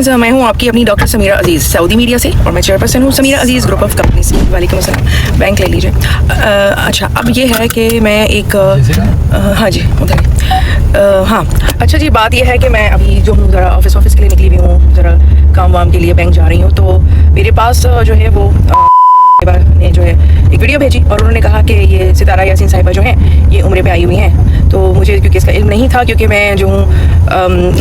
Friends, मैं हूँ आपकी अपनी डॉक्टर समीरा अजीज़ सऊदी मीडिया से, और मैं चेयरपर्सन हूँ समीरा अजीज़ ग्रुप ऑफ कंपनी से। वालेकुम अस्सलाम। बैंक ले लीजिए। अच्छा, अब ये है कि मैं एक हाँ जी उधर हाँ अच्छा जी, बात ये है कि मैं अभी जो हूँ ज़रा ऑफिस के लिए निकली हुई हूँ, ज़रा काम वाम के लिए बैंक जा रही हूँ। तो मेरे पास जो है वो ने जो है एक वीडियो भेजी, और उन्होंने कहा कि ये सितारा यासीन साहिबा जो हैं ये उम्रे पे आई हुई हैं। तो मुझे क्योंकि इसका इल्म नहीं था, क्योंकि मैं जो हूँ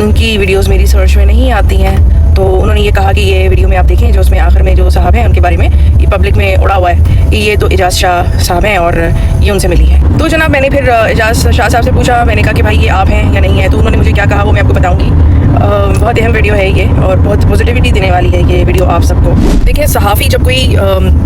उनकी वीडियोस मेरी सर्च में नहीं आती हैं, तो उन्होंने ये कहा कि ये वीडियो में आप देखें जो उसमें आखिर में जो साहब हैं उनके बारे में ये पब्लिक में उड़ा हुआ है कि ये तो एजाज शाह साहब हैं और ये उनसे मिली है। तो जनाब मैंने फिर एजाज शाह साहब से पूछा, मैंने कहा कि भाई ये आप हैं या नहीं है। तो उन्होंने मुझे क्या कहा वो मैं आपको बताऊँगी। बहुत अहम वीडियो है ये और बहुत पॉजिटिविटी देने वाली है ये वीडियो आप सबको। देखिए, सहाफ़ी जब कोई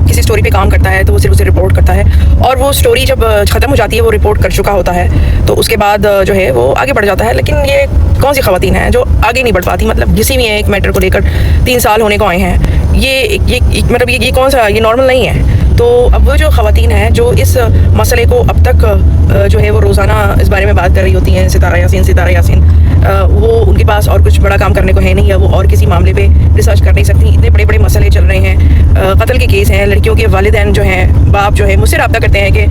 किसी स्टोरी पे काम करता है तो वो सिर्फ उसे रिपोर्ट करता है, और वो स्टोरी जब ख़त्म हो जाती है, वो रिपोर्ट कर चुका होता है, तो उसके बाद जो है वो आगे बढ़ जाता है। लेकिन ये कौन सी ख़वातीन हैं जो आगे नहीं बढ़ पाती, मतलब घिसी हुई हैं एक मैटर को लेकर। 3 साल होने को आए हैं, ये मतलब ये कौन सा, ये नॉर्मल नहीं है। तो अब वो जो ख़वातीन हैं जो इस मसले को अब तक जो है वो रोज़ाना इस बारे में बात कर रही होती हैं, सितारा यासीन, वो उनके पास और कुछ बड़ा काम करने को है नहीं, या वो और किसी मामले पे रिसर्च कर नहीं सकती। इतने बड़े मसले चल रहे हैं, कत्ल के केस हैं, लड़कियों के वालिदैन जो हैं, बाप जो है मुझसे रब्ता करते हैं कि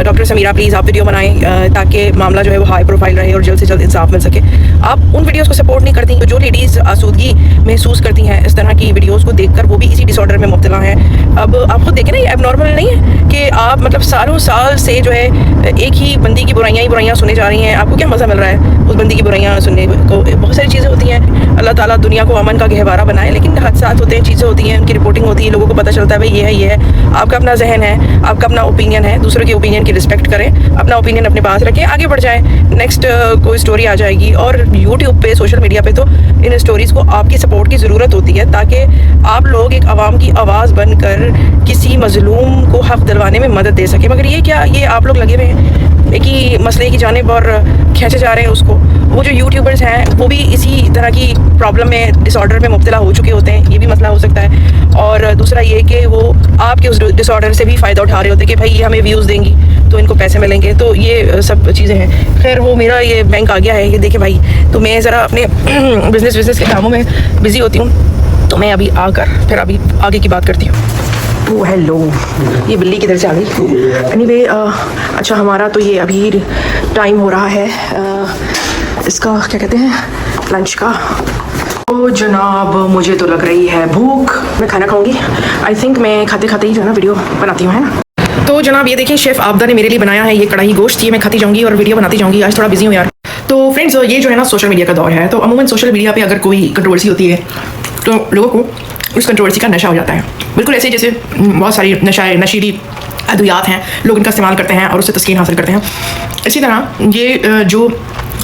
डॉक्टर समीरा प्लीज़ आप वीडियो बनाएं ताकि मामला जो है वो हाई प्रोफाइल रहे और जल्द से जल्द इंसाफ मिल सके। आप उन वीडियोज़ को सपोर्ट नहीं करती। तो जो लेडीज़ आसूदगी महसूस करती हैं इस तरह की वीडियोज़ को देखकर, वो भी इसी डिसऑर्डर में मुब्तला हैं। अब आप खुद देखें ना, ये अब नॉर्मल नहीं है कि आप मतलब सालों साल से जो है एक ही बंदी की बुराइयाँ सुने जा रही हैं। आपको क्या मज़ा मिल रहा है उस बंदी की बुराइयाँ सुनने को? बहुत सारी चीज़ें होती हैं। अल्लाह ताला दुनिया को अमन का गहवारा बनाए, लेकिन हादसात होते हैं, चीज़ें होती हैं, उनकी रिपोर्टिंग होती है, लोगों को पता चलता है भाई ये है। आपका अपना जहन है, आपका अपना ओपिनियन है, दूसरों के ओपिनियन की रिस्पेक्ट करें, अपना ओपिनियन अपने पास रखें, आगे बढ़ जाएँ। नेक्स्ट कोई स्टोरी आ जाएगी, और यूट्यूब पे, सोशल मीडिया पे तो इन स्टोरीज़ को आपकी सपोर्ट की ज़रूरत होती है, ताकि आप लोग एक आवाम की आवाज़ बनकर किसी मज़लूम को हक़ दिलवाने में मदद दे सकें। मगर ये क्या, ये आप लोग लगे हुए हैं एक ही मसले की जानिब और खींचे जा रहे हैं उसको। वो जो यूट्यूबर्स हैं वो भी इसी तरह की प्रॉब्लम में, डिसऑर्डर में मुब्तला हो चुके होते हैं, ये भी मसला हो सकता है। और दूसरा ये कि वो आपके उस डिसऑर्डर से भी फ़ायदा उठा रहे होते हैं कि भाई ये हमें व्यूज़ देंगी तो इनको पैसे मिलेंगे। तो ये सब चीज़ें हैं। खैर, वो मेरा ये बैंक आ गया है, ये देखें भाई। तो मैं ज़रा अपने बिज़नेस के कामों में बिज़ी होती हूँ, तो मैं अभी आकर फिर अभी आगे की बात करती हूँ। ओह हेलो, ये बिल्ली किधर से आ गई? एनीवे, अच्छा हमारा तो ये अभी टाइम हो रहा है इसका क्या कहते हैं, लंच का। तो जनाब मुझे तो लग रही है भूख, मैं खाना खाऊंगी। आई थिंक मैं खाते खाते ही जो है ना वीडियो बनाती हूँ, है ना। तो जनाब ये देखिए, शेफ़ आपदा ने मेरे लिए बनाया है ये कढ़ाई गोश्त, ये मैं खाती जाऊँगी और वीडियो बनाती जाऊँगी। आज थोड़ा बिजी हूँ यार। तो फ्रेंड्स, ये जो है ना सोशल मीडिया का दौर है, तो अमूमन सोशल मीडिया पे अगर कोई कंट्रोवर्सी होती है तो लोगों को उस कंट्रोवर्सी का नशा हो जाता है। बिल्कुल ऐसे जैसे बहुत सारी नशीली अद्वियात हैं, लोग इनका इस्तेमाल करते हैं और उससे तस्कीन हासिल करते हैं। इसी तरह ये जो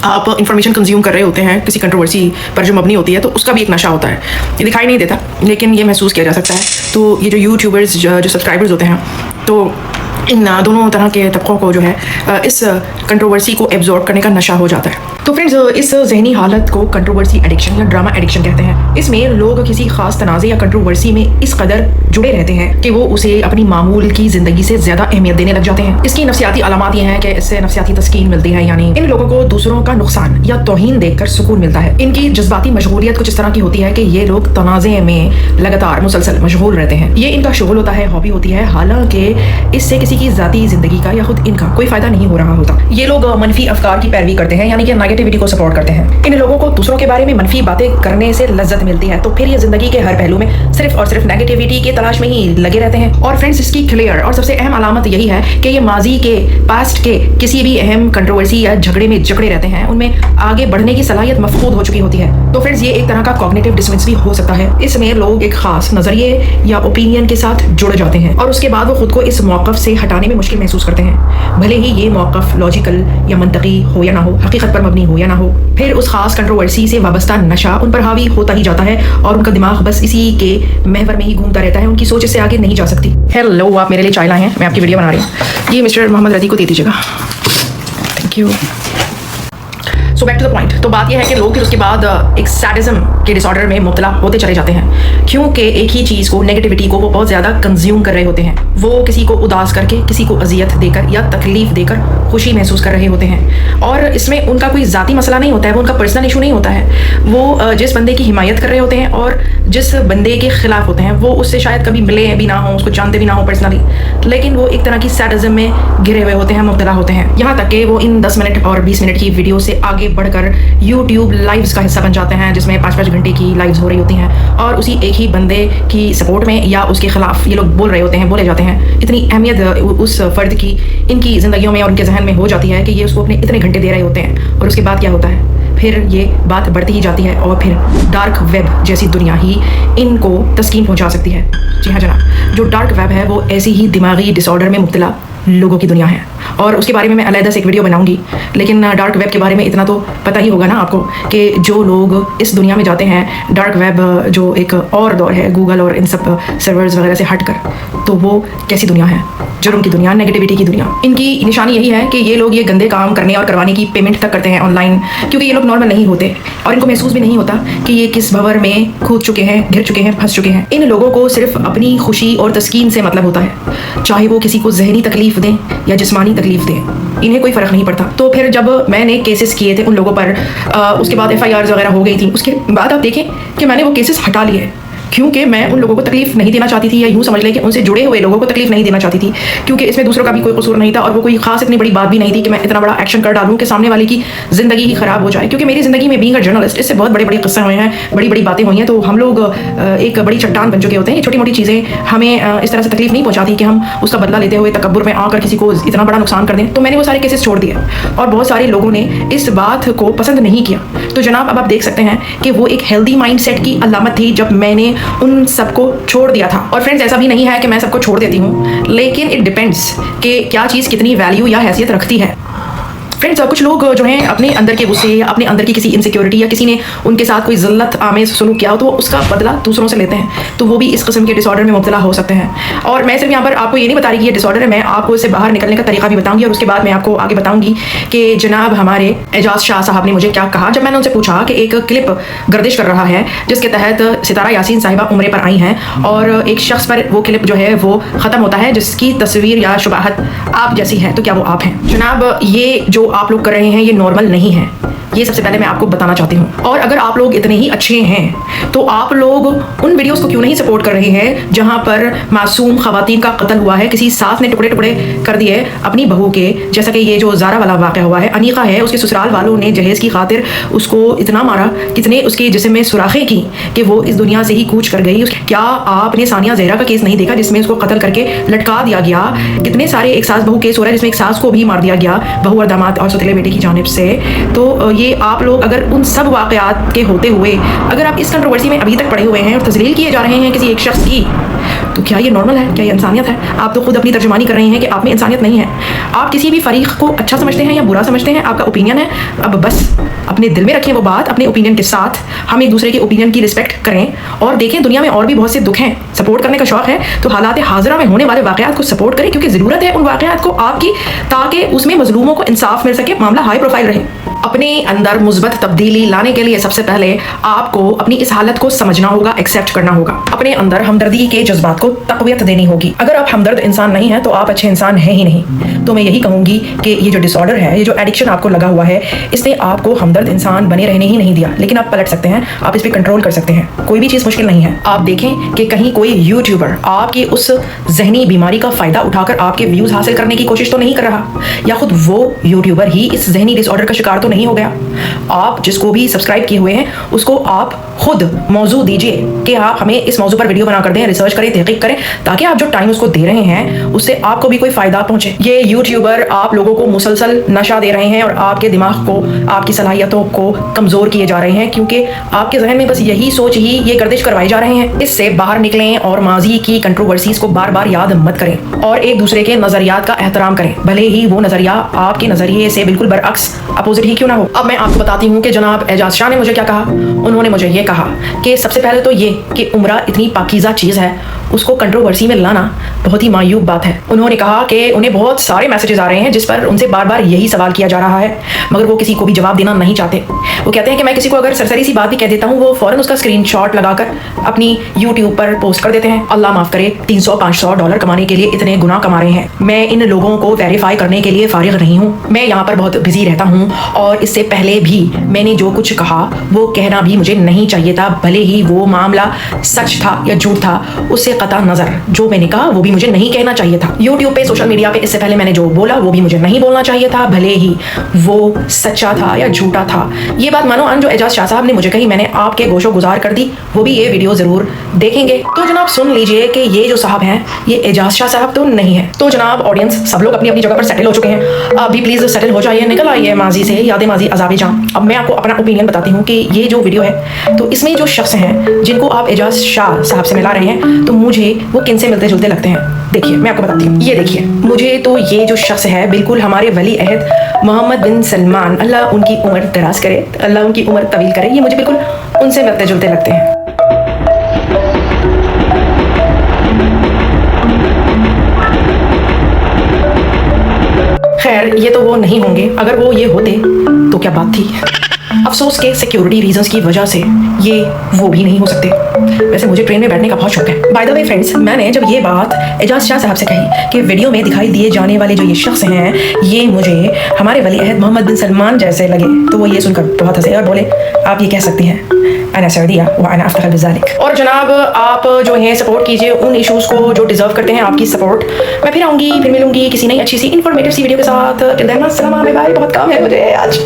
आप इंफॉर्मेशन कंज्यूम कर रहे होते हैं किसी कंट्रोवर्सी पर जो मबनी होती है, तो उसका भी एक नशा होता है। ये दिखाई नहीं देता, लेकिन ये महसूस किया जा सकता है। तो ये जो यूट्यूबर्स जो सब्सक्राइबर्स होते हैं, तो इन दोनों तरह के तबकों को जो है इस कंट्रोवर्सी को एब्जॉर्ब करने का नशा हो जाता है। तो फ्रेंड्स, इस जहनी हालत को कंट्रोवर्सी एडिक्शन या ड्रामा एडिक्शन कहते हैं। इसमें लोग किसी खास तनाज़े या कंट्रोवर्सी में इस कदर जुड़े रहते हैं कि वो उसे अपनी मामूल की ज़िंदगी से ज़्यादा अहमियत देने लग जाते हैं। इसकी नफसियाती अलामात ये हैं कि इससे नफसियाती तस्कीन मिलती है, यानी इन लोगों को दूसरों का नुकसान या तौहीन देखकर सुकून मिलता है। इनकी जज्बाती मशगूलियत कुछ इस तरह की होती है कि ये लोग तनाज़े में लगातार मुसलसल मशगूल रहते हैं। ये इनका शुगल होता है, हॉबी होती है, हालांकि इससे किसी की ज़ाती ज़िंदगी का या खुद इनका कोई फ़ायदा नहीं हो रहा होता। ये लोग मनफी अफकार की पैरवी करते हैं, यानी कि नेगेटिविटी को सपोर्ट करते हैं। इन लोगों को दूसरों के बारे में मनफी बातें करने से लज्जत मिलती है, तो फिर ये जिंदगी के हर पहलू में सिर्फ और सिर्फ नेगेटिविटी की तलाश में ही लगे रहते हैं। और फ्रेंड्स, इसकी क्लियर और सबसे अहम अलामत यही है कि ये माजी के, पास्ट के किसी भी अहम कंट्रोवर्सी या झगड़े में जकड़े रहते हैं, उनमें आगे बढ़ने की सलाहियत मफकूद हो चुकी होती है। तो फ्रेंड्स, ये एक तरह का कॉग्निटिव डिसोनेंस भी हो सकता है। इसमें लोग एक खास नजरिए या ओपिनियन के साथ जुड़ जाते हैं और उसके बाद वो खुद को इस मौक़िफ़ से हटाने में मुश्किल महसूस करते हैं, भले ही ये मौक़िफ़ लॉजिकल या मंतकी हो या ना हो, हकीकत पर मबनी हो या ना हो। फिर उस खास कंट्रोवर्सी से वाबस्ता नशा उन पर हावी होता ही जाता है और उनका दिमाग बस इसी के महवर में ही घूमता रहता है, उनकी सोच इससे आगे नहीं जा सकती। हेलो, आप मेरे लिए चाय लाए हैं, मैं आपकी वीडियो बना रही हूँ। ये मिस्टर मोहम्मद रदी को दे दीजिएगा, thank you. So back to the point. तो बात यह है कि लोग फिर उसके बाद एक सैडिज्म के डिसऑर्डर में मुब्तला होते चले जाते हैं, क्योंकि एक ही चीज़ को, नेगेटिविटी को वो बहुत ज़्यादा कंज्यूम कर रहे होते हैं। वो किसी को उदास करके, किसी को अजियत देकर या तकलीफ देकर खुशी महसूस कर रहे होते हैं, और इसमें उनका कोई ज़ाती मसला नहीं होता है, वो उनका पर्सनल इशू नहीं होता है। वो जिस बंदे की हिमायत कर रहे होते हैं और जिस बंदे के खिलाफ होते हैं, वो उससे शायद कभी मिले भी ना हो, उसको जानते भी ना हो पर्सनली, लेकिन वो एक तरह की सैडिज्म में घिरे हुए होते हैं, मुब्तला होते हैं। यहाँ तक कि वो इन 10 मिनट और 20 मिनट की वीडियो से आगे बढ़कर यूट्यूब लाइव्स का हिस्सा बन जाते हैं, जिसमें 5-5 घंटे की लाइव्स हो रही होती हैं, और उसी एक ही बंदे की सपोर्ट में या उसके खिलाफ ये लोग बोल रहे होते हैं, बोले जाते हैं। इतनी अहमियत उस फ़र्द की इनकी ज़िंदगियों में और उनके जहन में हो जाती है कि ये उसको अपने इतने घंटे दे रहे होते हैं, और उसके बाद क्या होता है, फिर ये बात बढ़ती ही जाती है, और फिर डार्क वेब जैसी दुनिया ही इनको तस्कीन पहुंचा सकती है। जी हाँ जनाब, जो डार्क वेब है वो ऐसी ही दिमागी डिसऑर्डर में मुब्तला लोगों की दुनिया है, और उसके बारे में मैं अलग से एक वीडियो बनाऊंगी। लेकिन डार्क वेब के बारे में इतना तो पता ही होगा ना आपको कि जो लोग इस दुनिया में जाते हैं, डार्क वेब जो एक और दौर है गूगल और इन सब सर्वर्स वगैरह से हट कर, तो वो कैसी दुनिया है, जुर्म की दुनिया, नेगेटिविटी की दुनिया। इनकी निशानी यही है कि ये लोग ये गंदे काम करने और करवाने की पेमेंट तक करते हैं ऑनलाइन, क्योंकि ये लोग नॉर्मल नहीं होते और इनको महसूस भी नहीं होता कि ये किस भंवर में कूद चुके हैं, घिर चुके हैं, फंस चुके हैं। इन लोगों को सिर्फ अपनी खुशी और तस्कीन से मतलब होता है, चाहे वो किसी को जहनी तकलीफ दें या जिस्मानी तकलीफ दें, इन्हें कोई फ़र्क नहीं पड़ता। तो फिर जब मैंने केसेस किए थे उन लोगों पर, उसके बाद FIRs वगैरह हो गई थी, उसके बाद आप देखें कि मैंने वो केसेस हटा लिए, क्योंकि मैं उन लोगों को तकलीफ नहीं देना चाहती थी, या यूँ समझ लें कि उनसे जुड़े हुए लोगों को तकलीफ नहीं देना चाहती थी, क्योंकि इसमें दूसरों का भी कोई कसूर नहीं था, और वो कोई खास इतनी बड़ी बात भी नहीं थी कि मैं इतना बड़ा एक्शन कर डालूँ कि सामने वाले की ज़िंदगी ही ख़राब हो जाए। क्योंकि मेरी ज़िंदगी में बीइंग अ जर्नलिस्ट इससे बहुत बड़े बड़े किस्से हुए हैं, बड़ी बड़ी बातें हुई हैं, तो हम लोग एक बड़ी चट्टान बन चुके होते हैं। ये छोटी मोटी चीज़ें हमें इस तरह से तकलीफ नहीं पहुँचाती कि हम उसका बदला लेते हुए तकब्बुर में आकर किसी को इतना बड़ा नुकसान कर दें। तो मैंने वो सारे केसेस छोड़ दिए, और बहुत सारे लोगों ने इस बात को पसंद नहीं किया। तो जनाब अब आप देख सकते हैं कि वो एक हेल्दी माइंडसेट की अलामत थी जब मैंने उन सबको छोड़ दिया था। और फ्रेंड्स, ऐसा भी नहीं है कि मैं सबको छोड़ देती हूँ, लेकिन इट डिपेंड्स कि क्या चीज़ कितनी वैल्यू या हैसियत रखती है। फ्रेंड्स, कुछ लोग जो हैं अपने अंदर के गुस्से या अपने अंदर की किसी इनसिक्योरिटी या किसी ने उनके साथ कोई ज़िल्लत आमेज़ सलूक किया हो, तो वो उसका बदला दूसरों से लेते हैं, तो वो भी इस किस्म के डिसऑर्डर में मुब्तला हो सकते हैं। और मैं सिर्फ यहाँ पर आपको ये नहीं बता रही कि ये डिसऑर्डर है, मैं आपको इससे बाहर निकलने का तरीका भी बताऊंगी, और उसके बाद मैं आपको आगे बताऊंगी कि जनाब हमारे एजाज शाह साहब ने मुझे क्या कहा जब मैंने उनसे पूछा कि एक क्लिप गर्दिश कर रहा है जिसके तहत सितारा यासीन साहिबा उम्रे पर आई हैं, और एक शख्स पर वो क्लिप जो है वो ख़त्म होता है जिसकी तस्वीर या शुबाहत आप जैसी है, तो क्या वो आप हैं? जनाब, ये जो आप लोग कर रहे हैं ये नॉर्मल नहीं है, ये सबसे पहले मैं आपको बताना चाहती हूँ। और अगर आप लोग इतने ही अच्छे हैं तो आप लोग उन वीडियोस को क्यों नहीं सपोर्ट कर रहे हैं जहाँ पर मासूम खवातीन का कत्ल हुआ है, किसी सास ने टुकड़े टुकड़े कर दिए अपनी बहू के, जैसा कि ये जो ज़ारा वाला वाक़या हुआ है। अनीका है, उसके ससुराल वालों ने जहेज़ की खातिर उसको इतना मारा, कितने उसके जिस्म में सुराखें की कि वो इस दुनिया से ही कूच कर गई। क्या आपने सानिया ज़हरा का केस नहीं देखा जिसमें उसको कत्ल करके लटका दिया गया? कितने सारे एक सास बहू केस हो रहा है जिसमें एक सास को भी मार दिया गया बहू और दामाद और सौतेले बेटे की जानिब से। तो ये आप लोग अगर उन सब वाक़यात के होते हुए अगर आप इस कंट्रोवर्सी में अभी तक पड़े हुए हैं और तज़लील किए जा रहे हैं किसी एक शख्स की, तो क्या ये नॉर्मल है? क्या ये इंसानियत है? आप तो खुद अपनी तर्जुमानी कर रहे हैं कि आप में इंसानियत नहीं है। आप किसी भी फरीक को अच्छा समझते हैं या बुरा समझते हैं, आपका ओपिनियन है, अब बस अपने दिल में रखें वो बात अपने ओपिनियन के साथ। हम एक दूसरे के ओपिनियन की रिस्पेक्ट करें और देखें दुनिया में और भी बहुत से दुख हैं। सपोर्ट करने का शौक है तो हालात हाज़िरा में होने वाले वाक़यात को सपोर्ट करें, क्योंकि ज़रूरत है उन वाक़यात को आपकी, ताकि उसमें मजलूमों को इंसाफ मिल सके, मामला हाई प्रोफाइल रहे। अपने अंदर मुस्बत तब्दीली लाने के लिए सबसे पहले आपको अपनी इस हालत को समझना होगा, एक्सेप्ट करना होगा। अपने अंदर हमदर्दी के जज्बात को तक़वियत देनी होगी। अगर आप हमदर्द इंसान नहीं हैं तो आप अच्छे इंसान हैं ही नहीं। तो मैं यही कहूँगी कि ये जो डिसऑर्डर है, ये जो एडिक्शन आपको लगा हुआ है, इसने आपको हमदर्द इंसान बने रहने ही नहीं दिया। लेकिन आप पलट सकते हैं, आप इस पर कंट्रोल कर सकते हैं। कोई भी चीज़ मुश्किल नहीं है। आप देखें कि कहीं कोई यूट्यूबर आपकी उस जहनी बीमारी का फ़ायदा उठाकर आपके व्यूज़ हासिल करने की कोशिश तो नहीं कर रहा, या खुद वो यूट्यूबर ही इस जहनी डिसऑर्डर का शिकार तो नहीं हो गया। आप जिसको भी सब्सक्राइब किए हुए हैं उसको आप खुद मौजू दीजिए कि आप हमें इस मौजू पर वीडियो बना कर दें, रिसर्च करें, तहकीक करें, ताकि आप जो टाइम उसको दे रहे हैं उससे आपको भी कोई फ़ायदा पहुंचे। ये यूट्यूबर आप लोगों को मुसलसल नशा दे रहे हैं और आपके दिमाग को, आपकी सलाहियतों को कमज़ोर किए जा रहे हैं, क्योंकि आपके जहन में बस यही सोच ही ये गर्दिश करवाई जा रहे हैं। इससे बाहर निकलें और माजी की कंट्रोवर्सीज को बार बार याद मत करें और एक दूसरे के नज़रियात का एहतराम करें, भले ही वो नज़रिया आपके नज़रिए से बिल्कुल बरअक्स अपोजिट ही क्यों ना हो। अब मैं आपको बताती हूँ कि जनाब एजाज शाह ने मुझे क्या कहा। उन्होंने मुझे ये कहा कि सबसे पहले तो ये कि उम्रा इतनी पाकीज़ा चीज़ है اس کو کنٹروورسی میں لانا بہت ہی معیوب بات ہے. انہوں نے کہا کہ انہیں بہت سارے میسیجز آ رہے ہیں جس پر ان سے بار بار یہی سوال کیا جا رہا ہے مگر وہ کسی کو بھی جواب دینا نہیں چاہتے. وہ کہتے ہیں کہ میں کسی کو اگر سرسری سی بات بھی کہہ دیتا ہوں وہ فوراً اس کا اسکرین شاٹ لگا کر اپنی یوٹیوب پر پوسٹ کر دیتے ہیں. اللہ معاف کرے, $300-500 کمانے کے لیے اتنے گناہ کما رہے ہیں. میں ان لوگوں کو ویریفائی کرنے کے لیے فارغ نہیں ہوں. میں یہاں پر بہت بزی رہتا ہوں اور اس سے پہلے بھی میں نے جو کچھ کہا وہ کہنا بھی مجھے نہیں چاہیے تھا, بھلے ہی وہ معاملہ سچ تھا یا جھوٹ تھا. اس سے قطع نظر جو میں نے کہا وہ بھی مجھے نہیں کہنا چاہیے تھا. یوٹیوب پہ, سوشل میڈیا پہ اس سے پہلے میں نے جو بولا وہ بھی مجھے نہیں بولنا چاہیے تھا, بھلے ہی وہ سچا تھا یا جھوٹا تھا. یہ بات مانو ان جو اعجاز شاہ صاحب نے مجھے کہی, میں نے آپ کے گوش و گزار کر دی. وہ بھی یہ ویڈیو ضرور دیکھیں گے. تو جناب سن لیجئے کہ یہ جو صاحب ہیں یہ اعجاز شاہ صاحب تو نہیں ہے. تو جناب آڈینس سب لوگ اپنی اپنی جگہ پر سیٹل ہو چکے ہیں. آپ بھی پلیز سیٹل ہو جائیے, نکل آئیے ماضی سے, یاد ماضی عذاب جاں. اب میں آپ کو اپنا اوپینین بتاتی ہوں کہ یہ جو ویڈیو ہے تو اس میں جو شخص ہیں جن کو آپ اعجاز شاہ صاحب سے ملا رہے ہیں تو مجھے وہ کن سے ملتے جلتے لگتے ہیں. دیکھیے میں آپ کو بتاتی ہوں. یہ دیکھیے, مجھے تو یہ جو شخص ہے بالکل ہمارے ولی عہد محمد بن سلمان, اللہ ان کی عمر دراز کرے, اللہ ان کی عمر طویل کرے, یہ مجھے بالکل ان سے ملتے جلتے لگتے ہیں. خیر یہ تو وہ نہیں ہوں گے, اگر وہ یہ ہوتے تو کیا بات تھی. افسوس کے سیکیورٹی ریزنز کی وجہ سے یہ وہ بھی نہیں ہو سکتے. ویسے مجھے ٹرین میں بیٹھنے کا بہت شوق ہے. بائی دا وے فرینڈس, میں نے جب یہ بات اعجاز شاہ صاحب سے کہی کہ ویڈیو میں دکھائی دیے جانے والے جو یہ شخص ہیں یہ مجھے ہمارے ولی عہد محمد بن سلمان جیسے لگے, تو وہ یہ سن کر بہت ہنسے اور بولے آپ یہ کہہ سکتی ہیں انا سعودیہ وانا افتخر بذلک. اور جناب آپ جو ہیں سپورٹ کیجیے ان ایشوز کو جو ڈیزرو کرتے ہیں آپ کی سپورٹ. میں پھر آؤں گی, پھر ملوں گی کسی نئی اچھی سی انفارمیٹیو سی ویڈیو کے ساتھ. السلام علیکم, بہت کام ہے مجھے آج.